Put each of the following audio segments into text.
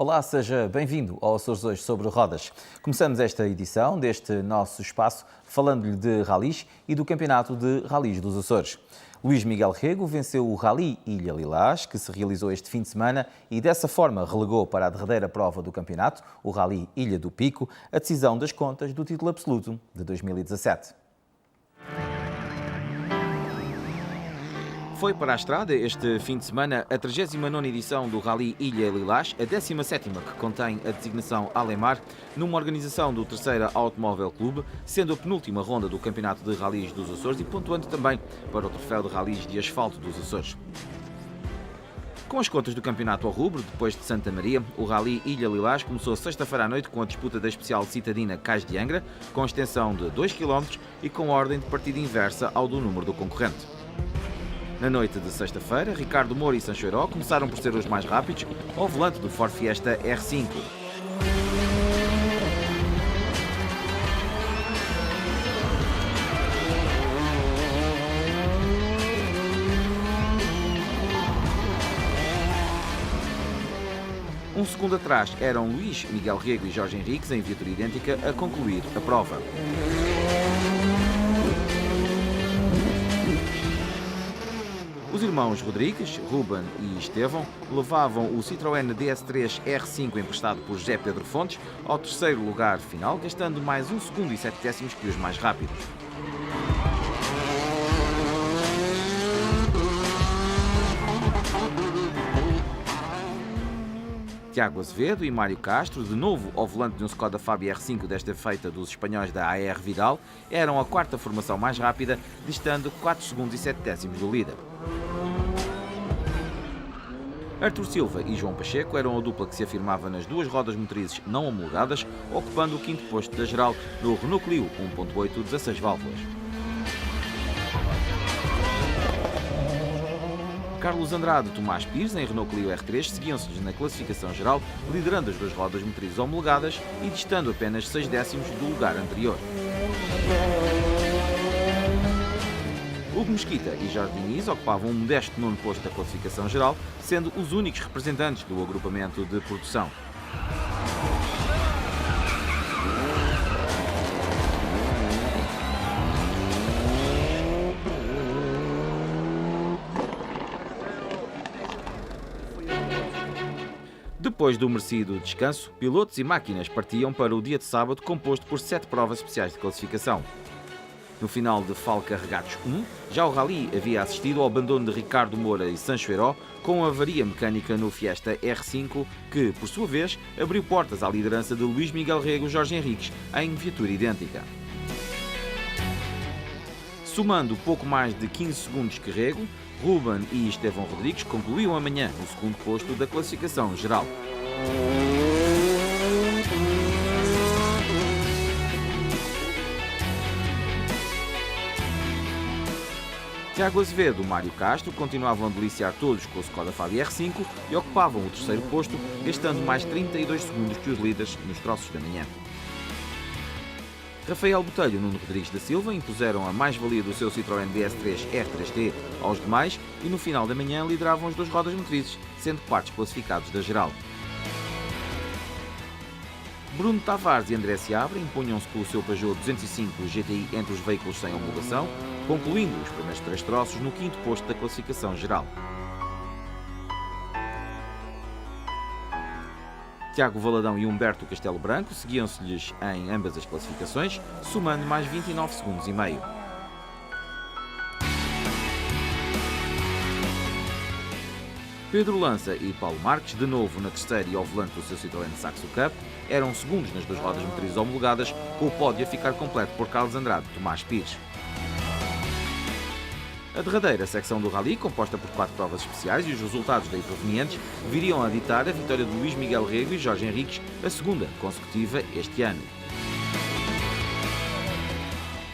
Olá, seja bem-vindo ao Açores Hoje sobre Rodas. Começamos esta edição deste nosso espaço falando-lhe de ralis e do Campeonato de Ralis dos Açores. Luís Miguel Rego venceu o Rally Ilha Lilás, que se realizou este fim de semana e dessa forma relegou para a derradeira prova do campeonato, o Rally Ilha do Pico, a decisão das contas do título absoluto de 2017. Foi para a estrada este fim de semana a 39ª edição do Rally Ilha Lilás, a 17ª que contém a designação Alemar, numa organização do Terceira Automóvel Clube, sendo a penúltima ronda do Campeonato de Ralis dos Açores e pontuando também para o Troféu de Ralis de Asfalto dos Açores. Com as contas do campeonato ao rubro, depois de Santa Maria, o Rally Ilha Lilás começou sexta-feira à noite com a disputa da especial citadina Cais de Angra, com extensão de 2 km e com ordem de partida inversa ao do número do concorrente. Na noite de sexta-feira, Ricardo Moura e Sancho Herói começaram por ser os mais rápidos ao volante do Ford Fiesta R5. Um segundo atrás eram Luís Miguel Rego e Jorge Henriques, em viatura idêntica, a concluir a prova. Os irmãos Rodrigues, Ruben e Estevão, levavam o Citroën DS3 R5 emprestado por José Pedro Fontes ao terceiro lugar final, gastando mais 1 segundo e 7 décimos que os mais rápidos. Tiago Azevedo e Mário Castro, de novo ao volante de um Skoda Fabia R5, desta feita dos espanhóis da AR Vidal, eram a quarta formação mais rápida, distando 4 segundos e 7 décimos do líder. Artur Silva e João Pacheco eram a dupla que se afirmava nas duas rodas motrizes não homologadas, ocupando o quinto posto da geral no Renault Clio 1.8 16 válvulas. Carlos Andrade e Tomás Pires, em Renault Clio R3, seguiam-se-lhes na classificação geral, liderando as duas rodas motrizes homologadas e distando apenas 6 décimos do lugar anterior. Hugo Mesquita e Jorge Diniz ocupavam um modesto nono posto da classificação geral, sendo os únicos representantes do agrupamento de produção. Depois do merecido descanso, pilotos e máquinas partiam para o dia de sábado, composto por 7 provas especiais de classificação. No final de Falca Regatos 1, já o Rally havia assistido ao abandono de Ricardo Moura e Sancho Herói com a avaria mecânica no Fiesta R5, que, por sua vez, abriu portas à liderança de Luís Miguel Rego e Jorge Henriques, em viatura idêntica. Somando pouco mais de 15 segundos que Rego, Ruben e Estevão Rodrigues concluíam amanhã no segundo posto da classificação geral. Tiago Azevedo e Mário Castro continuavam a deliciar todos com o Skoda Fabia R5 e ocupavam o terceiro posto, gastando mais 32 segundos que os líderes nos troços da manhã. Rafael Botelho e Nuno Rodrigues da Silva impuseram a mais-valia do seu Citroën DS3 R3T aos demais e no final da manhã lideravam as duas rodas motrizes, sendo quartos classificados da geral. Bruno Tavares e André Seabra impunham-se com o seu Peugeot 205 GTI entre os veículos sem homologação, concluindo os primeiros 3 troços no quinto posto da classificação geral. Tiago Valadão e Humberto Castelo Branco seguiam-se-lhes em ambas as classificações, somando mais 29 segundos e meio. Pedro Lança e Paulo Marques, de novo na terceira e ao volante do seu Citroën Saxo Cup, eram segundos nas duas rodas motrizes homologadas, com o pódio a ficar completo por Carlos Andrade e Tomás Pires. A derradeira secção do Rally, composta por 4 provas especiais e os resultados daí provenientes, viriam a ditar a vitória de Luís Miguel Rego e Jorge Henriques, a segunda consecutiva este ano.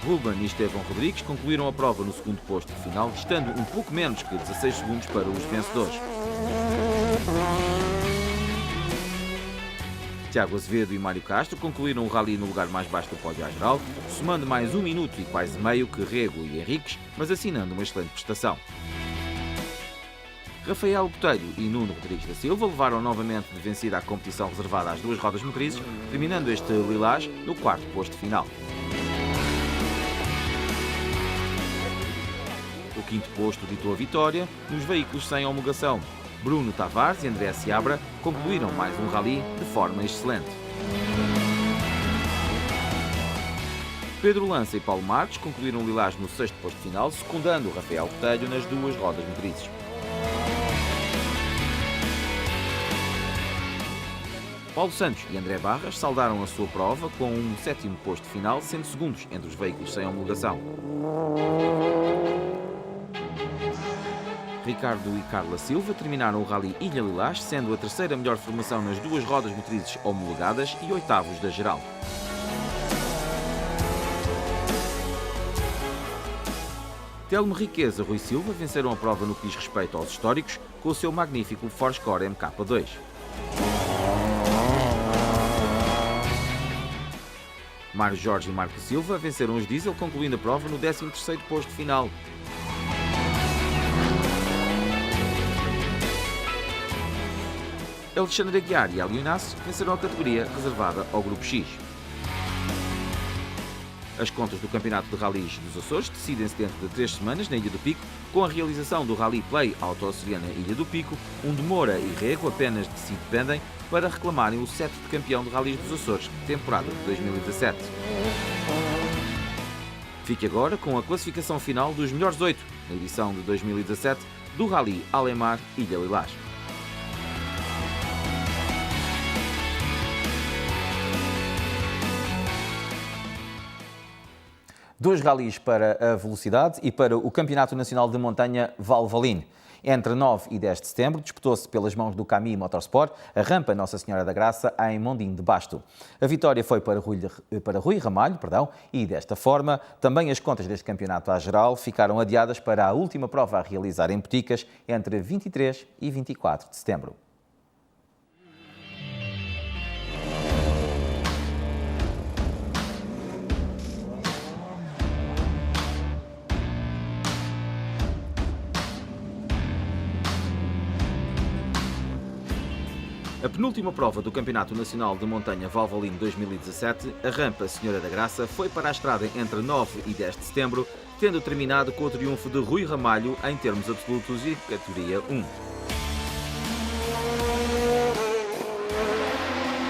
Ruben e Estevão Rodrigues concluíram a prova no segundo posto final, distando um pouco menos que 16 segundos para os vencedores. Tiago Azevedo e Mário Castro concluíram o Rally no lugar mais baixo do pódio à geral, somando mais 1 minuto e quase meio que Rego e Henriques, mas assinando uma excelente prestação. Rafael Botelho e Nuno Rodrigues da Silva levaram novamente de vencida a competição reservada às duas rodas motrizes, terminando este Lilás no quarto posto final. O quinto posto ditou a vitória nos veículos sem homologação. Bruno Tavares e André Seabra concluíram mais um rally de forma excelente. Pedro Lança e Paulo Marques concluíram o Lilás no sexto posto final, secundando Rafael Botelho nas duas rodas motrizes. Paulo Santos e André Barras saldaram a sua prova com um sétimo posto final, sendo segundos entre os veículos sem homologação. Ricardo e Carla Silva terminaram o Rally Ilha Lilás, sendo a terceira melhor formação nas duas rodas motrizes homologadas e oitavos da geral. Telmo Riqueza e Rui Silva venceram a prova no que diz respeito aos históricos com o seu magnífico Forscore MK2. Mário Jorge e Marco Silva venceram os diesel, concluindo a prova no 13º posto final. Alexandre Aguiar e Hélio Inácio venceram a categoria reservada ao Grupo X. As contas do Campeonato de Rallys dos Açores decidem-se dentro de 3 semanas na Ilha do Pico, com a realização do Rally Play Auto-Açoriana Ilha do Pico, onde Moura e Rego apenas de si dependem para reclamarem o sétimo de campeão de Rallys dos Açores, temporada de 2017. Fique agora com a classificação final dos melhores 8 na edição de 2017 do Rally Alemar Ilha Lilás. Dois rallies para a velocidade e para o Campeonato Nacional de Montanha Valvaline. Entre 9 e 10 de setembro, disputou-se pelas mãos do Camille Motorsport a rampa Nossa Senhora da Graça em Mondim de Basto. A vitória foi para Rui Ramalho, e desta forma também as contas deste campeonato à geral ficaram adiadas para a última prova a realizar em Boticas entre 23 e 24 de setembro. A penúltima prova do Campeonato Nacional de Montanha Valvaline 2017, a rampa Senhora da Graça, foi para a estrada entre 9 e 10 de setembro, tendo terminado com o triunfo de Rui Ramalho em termos absolutos e categoria 1.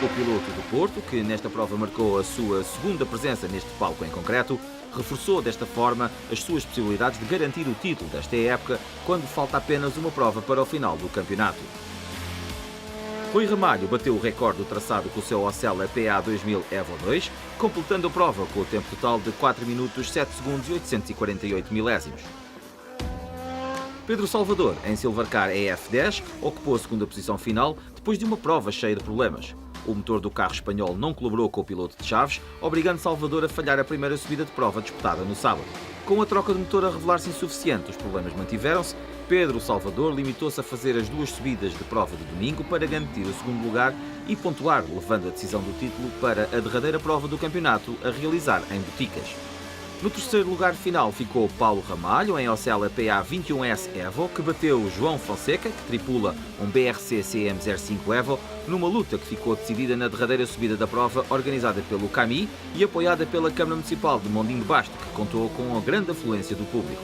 O piloto do Porto, que nesta prova marcou a sua segunda presença neste palco em concreto, reforçou desta forma as suas possibilidades de garantir o título desta época, quando falta apenas uma prova para o final do campeonato. Rui Ramalho bateu o recorde do traçado com o seu Ocela PA 2000 Evo 2, completando a prova com o tempo total de 4 minutos, 7 segundos e 848 milésimos. Pedro Salvador, em Silvercar EF10, ocupou a segunda posição final depois de uma prova cheia de problemas. O motor do carro espanhol não colaborou com o piloto de Chaves, obrigando Salvador a falhar a primeira subida de prova disputada no sábado. Com a troca de motor a revelar-se insuficiente, os problemas mantiveram-se. Pedro Salvador limitou-se a fazer as duas subidas de prova de domingo para garantir o segundo lugar e pontuar, levando a decisão do título para a derradeira prova do campeonato a realizar em Boticas. No terceiro lugar final ficou Paulo Ramalho, em Ocela PA 21S Evo, que bateu João Fonseca, que tripula um BRC CM05 Evo, numa luta que ficou decidida na derradeira subida da prova, organizada pelo Camille e apoiada pela Câmara Municipal de Mondim de Basto, que contou com a grande afluência do público.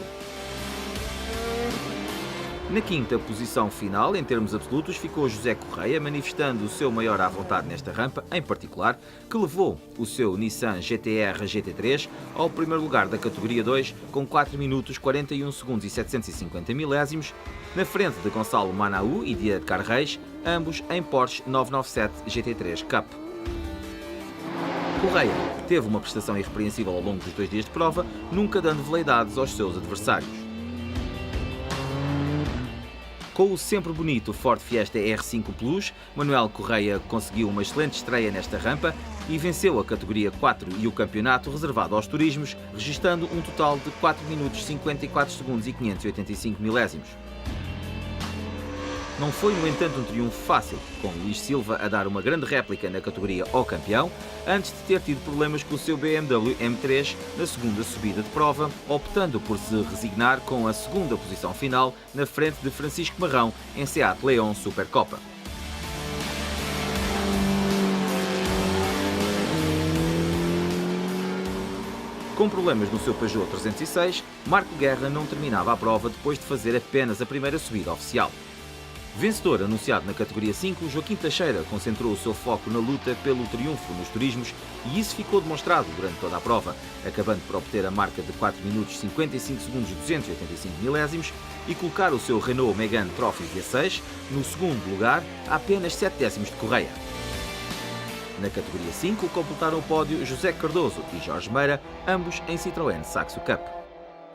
Na quinta posição final, em termos absolutos, ficou José Correia, manifestando o seu maior à vontade nesta rampa, em particular, que levou o seu Nissan GT-R GT3 ao primeiro lugar da categoria 2, com 4 minutos, 41 segundos e 750 milésimos, na frente de Gonçalo Manaú e Dia de Carreis, ambos em Porsche 997 GT3 Cup. Correia teve uma prestação irrepreensível ao longo dos 2 dias de prova, nunca dando veleidades aos seus adversários. Com o sempre bonito Ford Fiesta R5 Plus, Manuel Correia conseguiu uma excelente estreia nesta rampa e venceu a categoria 4 e o campeonato reservado aos turismos, registando um total de 4 minutos, 54 segundos e 585 milésimos. Não foi, no entanto, um triunfo fácil, com Luís Silva a dar uma grande réplica na categoria ao campeão, antes de ter tido problemas com o seu BMW M3 na segunda subida de prova, optando por se resignar com a segunda posição final na frente de Francisco Marrão em Seat Leon Supercopa. Com problemas no seu Peugeot 306, Marco Guerra não terminava a prova depois de fazer apenas a primeira subida oficial. Vencedor anunciado na categoria 5, Joaquim Teixeira concentrou o seu foco na luta pelo triunfo nos turismos e isso ficou demonstrado durante toda a prova, acabando por obter a marca de 4 minutos 55 segundos e 285 milésimos e colocar o seu Renault Megane Trophy V6 no segundo lugar a apenas 7 décimos de Correia. Na categoria 5, completaram o pódio José Cardoso e Jorge Meira, ambos em Citroën Saxo Cup.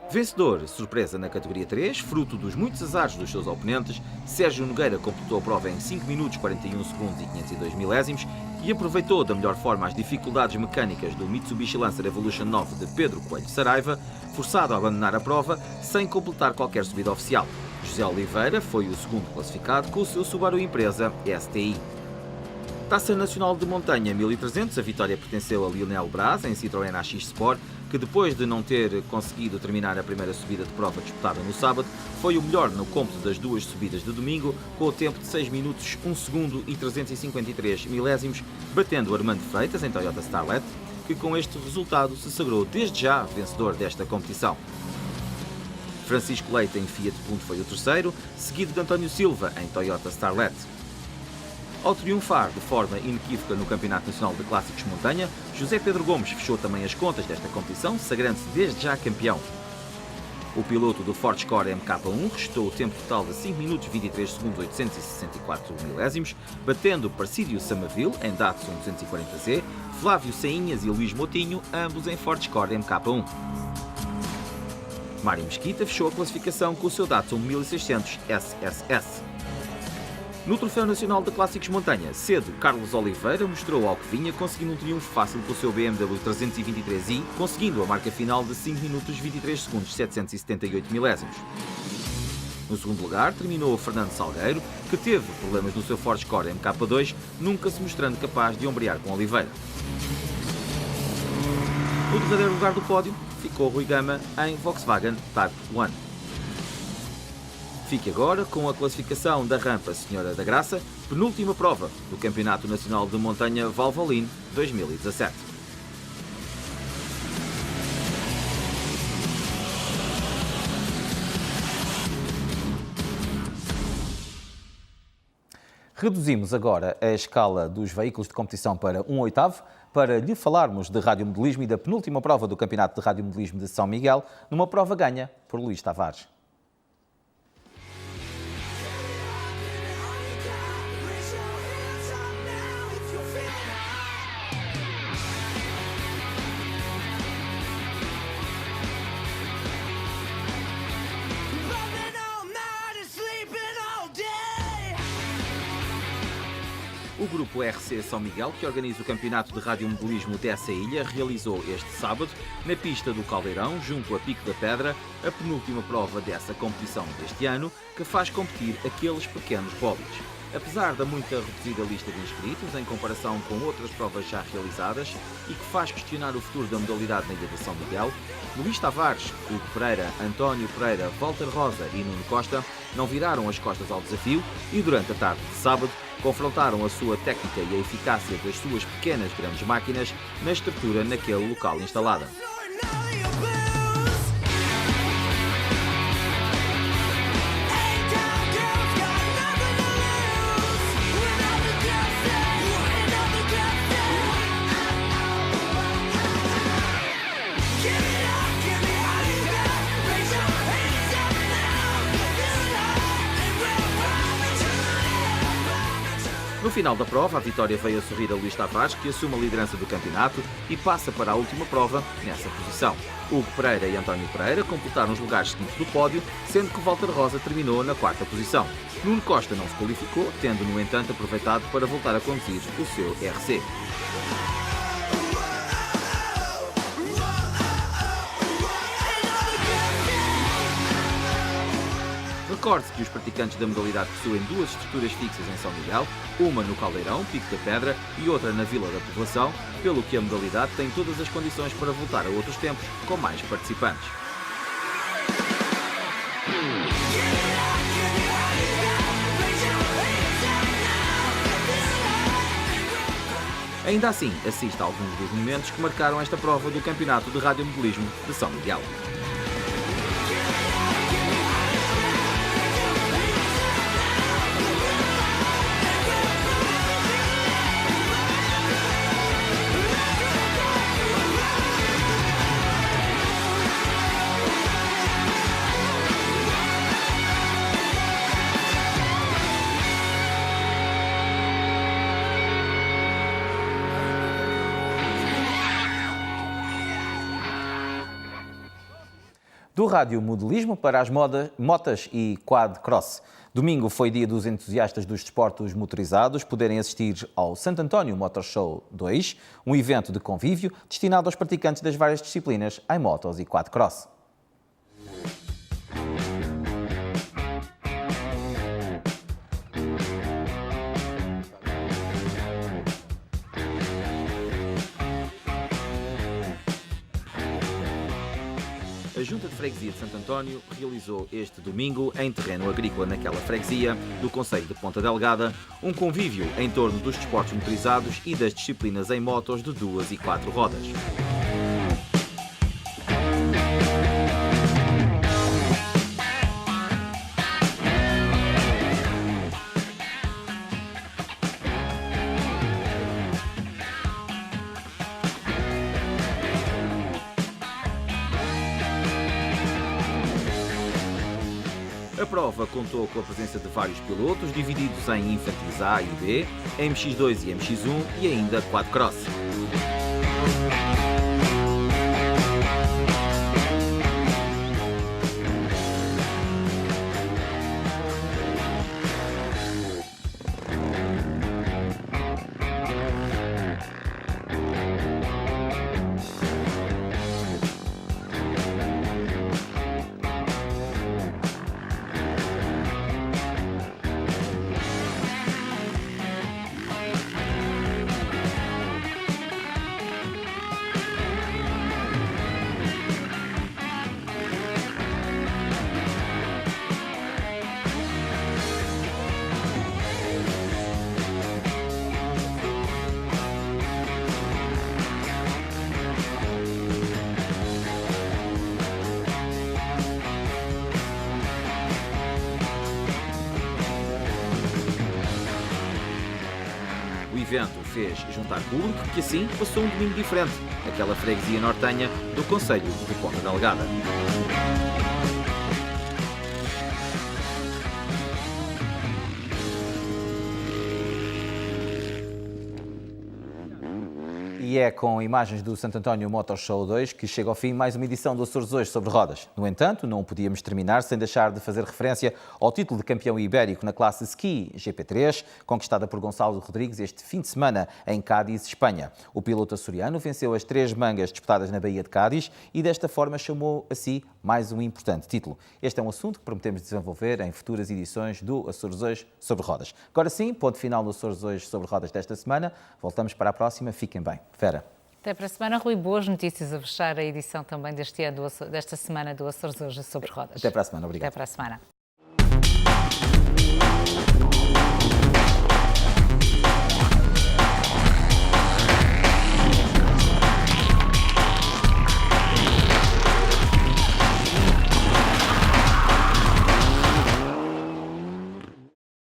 Vencedor, surpresa na categoria 3, fruto dos muitos azares dos seus oponentes, Sérgio Nogueira completou a prova em 5 minutos 41 segundos e 502 milésimos e aproveitou da melhor forma as dificuldades mecânicas do Mitsubishi Lancer Evolution 9 de Pedro Coelho Saraiva, forçado a abandonar a prova sem completar qualquer subida oficial. José Oliveira foi o segundo classificado com o seu Subaru Impreza STI. Taça Nacional de Montanha 1300, a vitória pertenceu a Lionel Braz em Citroën AX Sport, que depois de não ter conseguido terminar a primeira subida de prova disputada no sábado, foi o melhor no cômputo das duas subidas de domingo, com o tempo de 6 minutos, 1 segundo e 353 milésimos, batendo o Armando Freitas em Toyota Starlet, que com este resultado se sagrou desde já vencedor desta competição. Francisco Leite em Fiat Punto foi o terceiro, seguido de António Silva em Toyota Starlet. Ao triunfar de forma inequívoca no Campeonato Nacional de Clássicos Montanha, José Pedro Gomes fechou também as contas desta competição, sagrando-se desde já campeão. O piloto do Ford Escort MK1 restou o tempo total de 5 minutos 23 segundos 864 milésimos, batendo Parcídio Samaville em Datsun 240Z, Flávio Sainhas e Luís Motinho, ambos em Ford Escort MK1. Mário Mesquita fechou a classificação com o seu Datsun 1600 SSS. No Troféu Nacional de Clássicos Montanha, cedo, Carlos Oliveira mostrou ao que vinha, conseguindo um triunfo fácil com o seu BMW 323i, conseguindo a marca final de 5 minutos 23 segundos 778 milésimos. No segundo lugar, terminou Fernando Salgueiro, que teve problemas no seu Ford Escort MK2, nunca se mostrando capaz de ombrear com Oliveira. No derradeiro lugar do pódio, ficou Rui Gama em Volkswagen Type 1. Fique agora com a classificação da rampa Senhora da Graça, penúltima prova do Campeonato Nacional de Montanha Valvoline 2017. Reduzimos agora a escala dos veículos de competição para 1/8 para lhe falarmos de radiomodelismo e da penúltima prova do Campeonato de Radiomodelismo de São Miguel, numa prova ganha por Luís Tavares. O Grupo RC São Miguel, que organiza o Campeonato de Radiomodelismo dessa ilha, realizou este sábado, na pista do Caldeirão, junto a Pico da Pedra, a penúltima prova dessa competição deste ano, que faz competir aqueles pequenos bólides. Apesar da muita reduzida lista de inscritos, em comparação com outras provas já realizadas, e que faz questionar o futuro da modalidade na ilha de São Miguel, Luís Tavares, Hugo Pereira, António Pereira, Walter Rosa e Nuno Costa não viraram as costas ao desafio e, durante a tarde de sábado, confrontaram a sua técnica e a eficácia das suas pequenas grandes máquinas na estrutura naquele local instalada. No final da prova, a vitória veio a sorrir a Luís Tavares, que assume a liderança do campeonato e passa para a última prova nessa posição. Hugo Pereira e António Pereira completaram os lugares seguintes do pódio, sendo que Walter Rosa terminou na quarta posição. Nuno Costa não se qualificou, tendo, no entanto, aproveitado para voltar a conduzir o seu RC. Recorde-se que os praticantes da modalidade possuem duas estruturas fixas em São Miguel, uma no Caldeirão, Pico da Pedra, e outra na Vila da Povoação, pelo que a modalidade tem todas as condições para voltar a outros tempos com mais participantes. Ainda assim, assiste a alguns dos momentos que marcaram esta prova do Campeonato de Radiomodelismo de São Miguel. Do radiomodelismo para as motas e quad-cross. Domingo foi dia dos entusiastas dos desportos motorizados poderem assistir ao Santo António Motor Show 2, um evento de convívio destinado aos praticantes das várias disciplinas em motos e quad-cross. A Junta de Freguesia de Santo António realizou este domingo, em terreno agrícola naquela freguesia do concelho de Ponta Delgada, um convívio em torno dos desportos motorizados e das disciplinas em motos de 2 e 4 rodas. A prova contou com a presença de vários pilotos, divididos em infantis A e B, MX2 e MX1 e ainda quad-cross. O evento fez juntar público que assim passou um domingo diferente, naquela freguesia nortenha do concelho de Ponta Delgada. E é com imagens do Santo António Motor Show 2 que chega ao fim mais uma edição do Açores Hoje sobre rodas. No entanto, não podíamos terminar sem deixar de fazer referência ao título de campeão ibérico na classe Ski GP3, conquistada por Gonçalo Rodrigues este fim de semana em Cádiz, Espanha. O piloto açoriano venceu as 3 mangas disputadas na Baía de Cádiz e desta forma chamou a si mais um importante título. Este é um assunto que prometemos desenvolver em futuras edições do Açores Hoje sobre rodas. Agora sim, ponto final do Açores Hoje sobre rodas desta semana. Voltamos para a próxima. Fiquem bem. Vera. Até para a semana, Rui. Boas notícias a fechar a edição também desta semana do Açores Hoje sobre rodas. Até para a semana. Obrigado. Até para a semana.